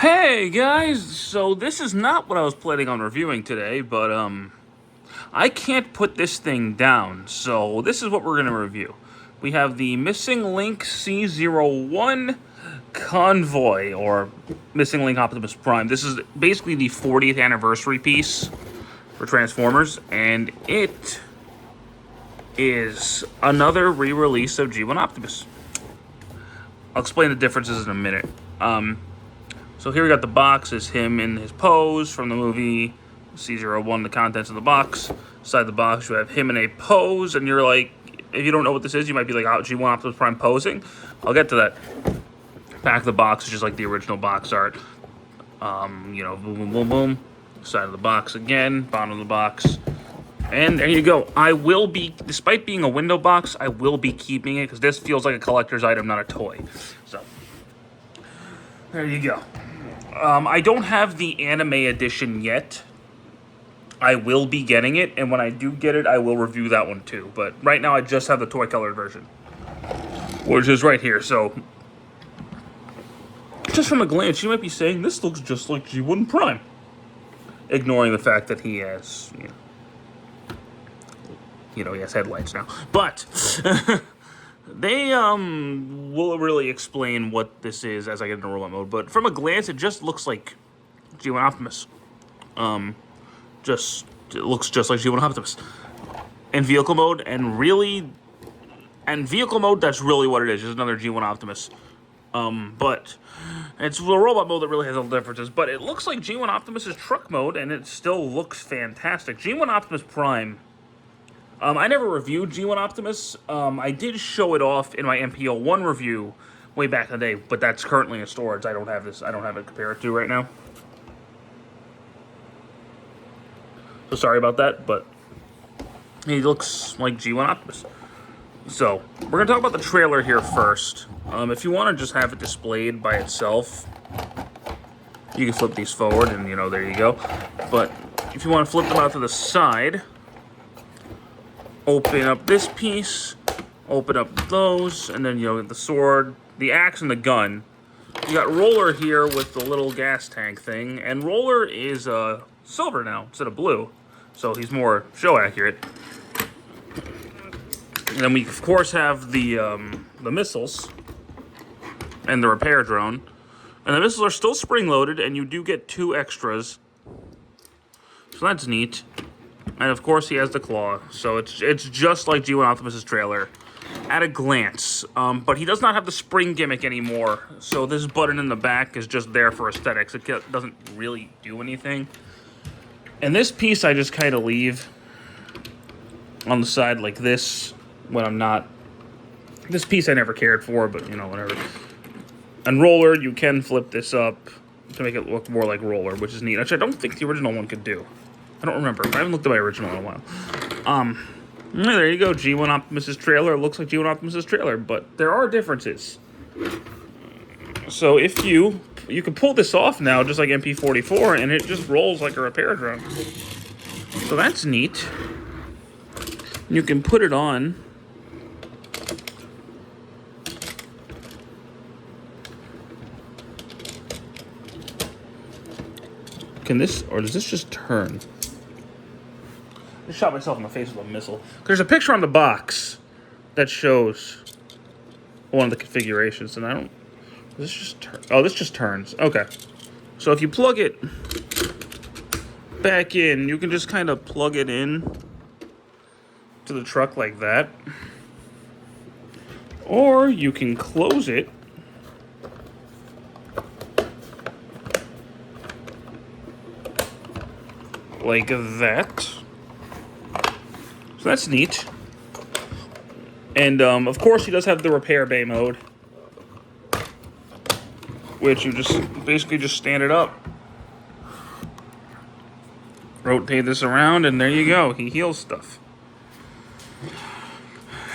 Hey guys, so this is not what I was planning on reviewing today, but I can't put this thing down, so this is what we're going to review. We have the Missing Link C01 Convoy, or Missing Link Optimus Prime. This is basically the 40th anniversary piece for Transformers, and it is another re-release of G1 Optimus. I'll explain the differences in a minute. So here we got the box, is him in his pose from the movie C01, the contents of the box. Inside the box, you have him in a pose, and you're like, if you don't know what this is, you might be like, oh, G1 Optimus Prime posing. I'll get to that. Back of the box is just like the original box art. Boom, boom, boom, boom. Side of the box again, bottom of the box. And there you go. I will be, despite being a window box, I will be keeping it, because this feels like a collector's item, not a toy. So, there you go. I don't have the anime edition yet. I will be getting it, and when I do get it, I will review that one too. But right now, I just have the toy-colored version, which is right here. So, just from a glance, you might be saying, this looks just like G1 Prime. Ignoring the fact that he has, he has headlights now. But, they, will really explain what this is as I get into robot mode. But from a glance, it just looks like G1 Optimus. It looks just like G1 Optimus. In vehicle mode, and vehicle mode, that's really what it is. Just another G1 Optimus. But it's the robot mode that really has all the differences. But it looks like G1 Optimus's truck mode, and it still looks fantastic. G1 Optimus Prime. I never reviewed G1 Optimus. I did show it off in my MPO1 review way back in the day, but that's currently in storage. I don't have it to compare it to right now. So sorry about that, but he looks like G1 Optimus. So, we're going to talk about the trailer here first. If you want to just have it displayed by itself, you can flip these forward, and, there you go. But if you want to flip them out to the side, open up this piece, open up those, and then, the sword, the axe, and the gun. You got Roller here with the little gas tank thing, and Roller is silver now instead of blue, so he's more show accurate. And then we, of course, have the missiles and the repair drone. And the missiles are still spring-loaded, and you do get 2 extras. So that's neat. And, of course, he has the claw. So it's just like G1 Optimus' trailer at a glance. But he does not have the spring gimmick anymore. So this button in the back is just there for aesthetics. It doesn't really do anything. And this piece I just kind of leave on the side like this when I'm not. This piece I never cared for, but, whatever. And Roller, you can flip this up to make it look more like Roller, which is neat. Which I don't think the original one could do. I don't remember. I haven't looked at my original in a while. There you go. G1 Optimus' trailer. It looks like G1 Optimus' trailer, but there are differences. So if you can pull this off now, just like MP44, and it just rolls like a repair drone. So that's neat. You can put it on. Can this, or does this just turn? I just shot myself in the face with a missile. There's a picture on the box that shows one of the configurations, and I don't. Does this just turn? Oh, this just turns. Okay. So if you plug it back in, you can just kind of plug it in to the truck like that. Or you can close it. Like that. So that's neat. And, of course, he does have the repair bay mode, which you just basically just stand it up. Rotate this around, and there you go. He heals stuff.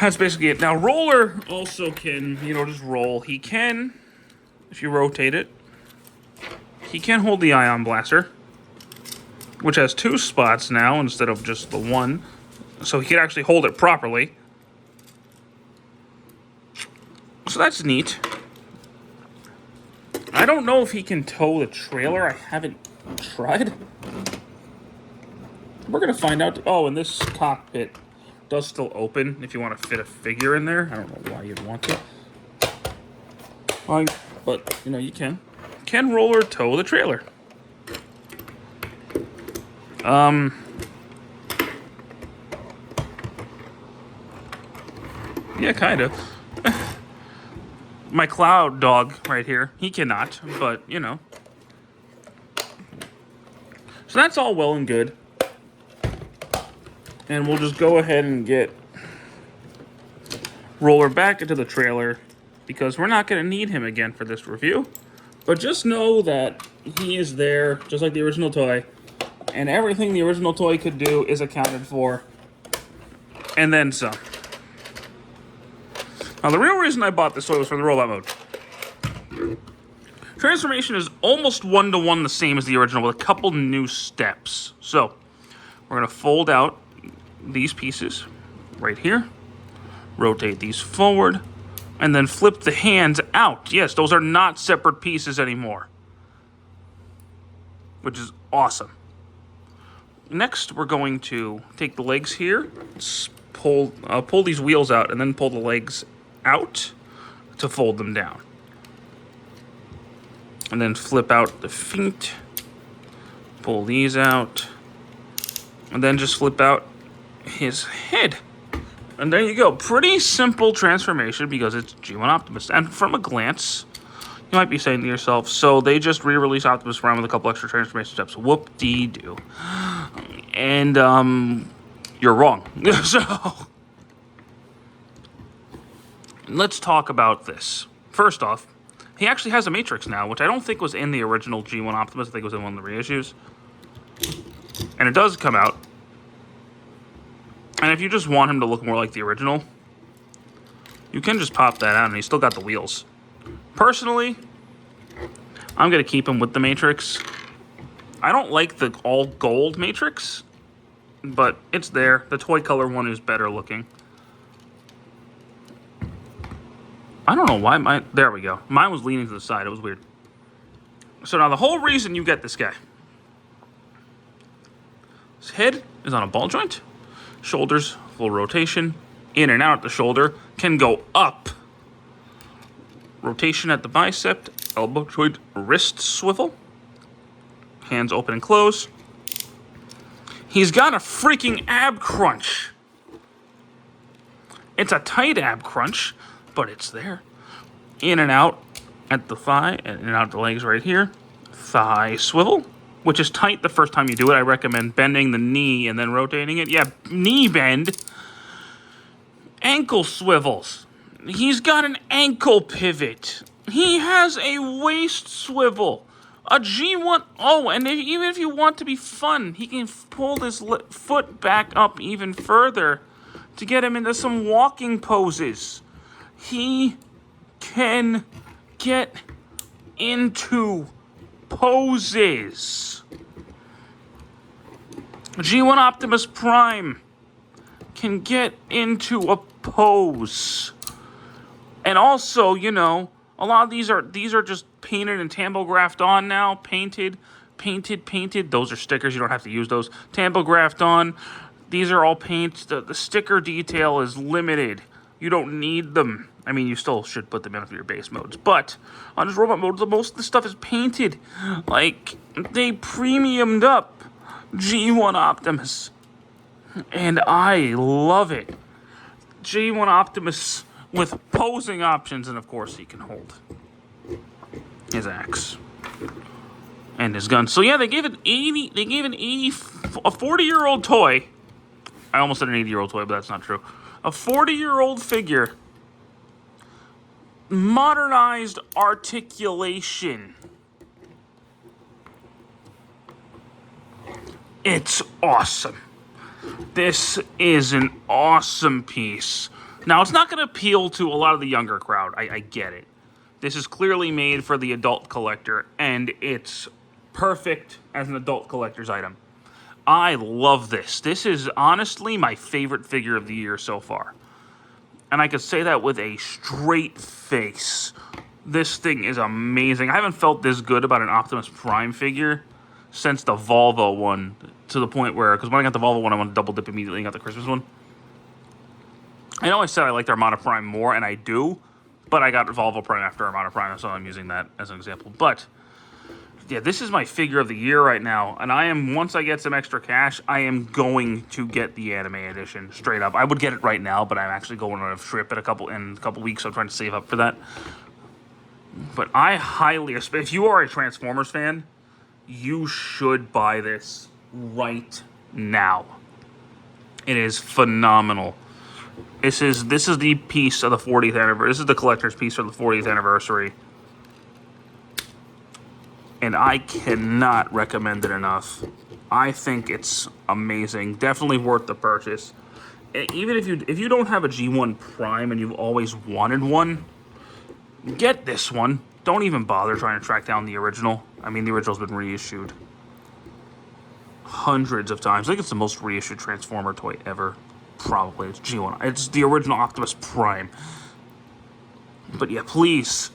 That's basically it. Now, Roller also can, just roll. He can, if you rotate it, he can hold the ion blaster, which has 2 spots now instead of just the 1. So he can actually hold it properly. So that's neat. I don't know if he can tow the trailer. I haven't tried. We're going to find out. Oh, and this cockpit does still open if you want to fit a figure in there. I don't know why you'd want to. Fine, but, you know, you can. Can roller tow the trailer? Yeah, kind of. My cloud dog right here, he cannot, but, you know. So that's all well and good. And we'll just go ahead and get Roller back into the trailer because we're not going to need him again for this review. But just know that he is there, just like the original toy. And everything the original toy could do is accounted for. And then some. Now, the real reason I bought this toy was for the robot mode. Transformation is almost one-to-one the same as the original with a couple new steps. So, we're going to fold out these pieces right here. Rotate these forward. And then flip the hands out. Yes, those are not separate pieces anymore. Which is awesome. Next, we're going to take the legs here, pull these wheels out, and then pull the legs out to fold them down. And then flip out the feet, pull these out, and then just flip out his head. And there you go. Pretty simple transformation because it's G1 Optimus. And from a glance, you might be saying to yourself, so they just re-released Optimus Prime with a couple extra transformation steps. Whoop-dee-doo. And, you're wrong. So, let's talk about this. First off, he actually has a Matrix now, which I don't think was in the original G1 Optimus. I think it was in one of the reissues. And it does come out. And if you just want him to look more like the original, you can just pop that out and he's still got the wheels. Personally, I'm going to keep him with the Matrix. I don't like the all gold Matrix, but it's there. The toy color one is better looking. I don't know why there we go. Mine was leaning to the side. It was weird. So now the whole reason you get this guy. His head is on a ball joint. Shoulders, full rotation. In and out the shoulder. Can go up. Rotation at the bicep. Elbow joint. Wrist swivel. Hands open and close. He's got a freaking ab crunch. It's a tight ab crunch, but it's there. In and out at the thigh. In and out the legs right here. Thigh swivel. Which is tight the first time you do it. I recommend bending the knee and then rotating it. Yeah, knee bend. Ankle swivels. He's got an ankle pivot. He has a waist swivel. A G1... Oh, and even if you want to be fun, he can pull his foot back up even further to get him into some walking poses. He can get into poses. G1 Optimus Prime can get into a pose. And also, you know, a lot of these are just painted and tambographed on now. Painted. Those are stickers. You don't have to use those. Tambographed on. These are all paints. The sticker detail is limited. You don't need them. I mean, you still should put them in for your base modes. But on this robot mode, most of the stuff is painted. Like, they premiumed up G1 Optimus. And I love it. G1 Optimus with posing options. And, of course, he can hold his axe and his gun. So, yeah, they gave a 40-year-old toy. I almost said an 80-year-old toy, but that's not true. A 40-year-old figure. Modernized articulation. It's awesome. This is an awesome piece. Now, it's not going to appeal to a lot of the younger crowd. I get it. This is clearly made for the adult collector, and it's perfect as an adult collector's item. I love this. This is honestly my favorite figure of the year so far. And I could say that with a straight face. This thing is amazing. I haven't felt this good about an Optimus Prime figure since the Volvo one, to the point where, because when I got the Volvo one, I wanted to double dip immediately and got the Christmas one. I know I said I liked Armada Prime more, and I do, but I got Volvo Prime after Armada Prime, so I'm using that as an example. But yeah, this is my figure of the year right now, and I am, once I get some extra cash, I am going to get the anime edition, straight up. I would get it right now, but I'm actually going on a trip in a couple weeks, so I'm trying to save up for that. But I highly, if you are a Transformers fan, you should buy this right now. It is phenomenal. This is the piece of the 40th anniversary. This is the collector's piece for the 40th anniversary. And I cannot recommend it enough. I think it's amazing. Definitely worth the purchase. Even if you don't have a G1 Prime and you've always wanted one, get this one. Don't even bother trying to track down the original. I mean, the original's been reissued hundreds of times. I think it's the most reissued Transformer toy ever. Probably. It's G1. It's the original Optimus Prime. But yeah, please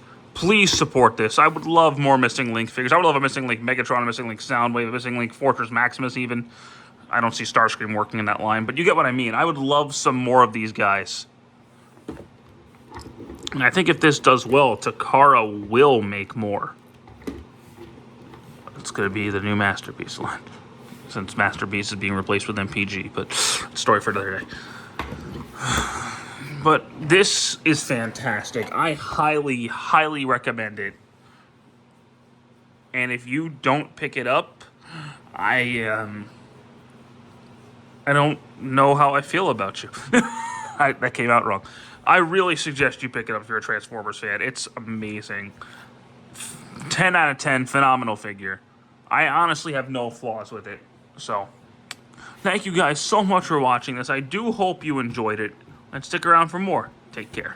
support this. I would love more Missing Link figures. I would love a Missing Link Megatron, a Missing Link Soundwave, a Missing Link Fortress Maximus even. I don't see Starscream working in that line, but you get what I mean. I would love some more of these guys. And I think if this does well, Takara will make more. It's going to be the new Masterpiece line, since Masterpiece is being replaced with MPG, but story for another day. But this is fantastic. I highly, highly recommend it. And if you don't pick it up, I don't know how I feel about you. That came out wrong. I really suggest you pick it up if you're a Transformers fan. It's amazing. 10 out of 10, phenomenal figure. I honestly have no flaws with it. So, thank you guys so much for watching this. I do hope you enjoyed it. And stick around for more. Take care.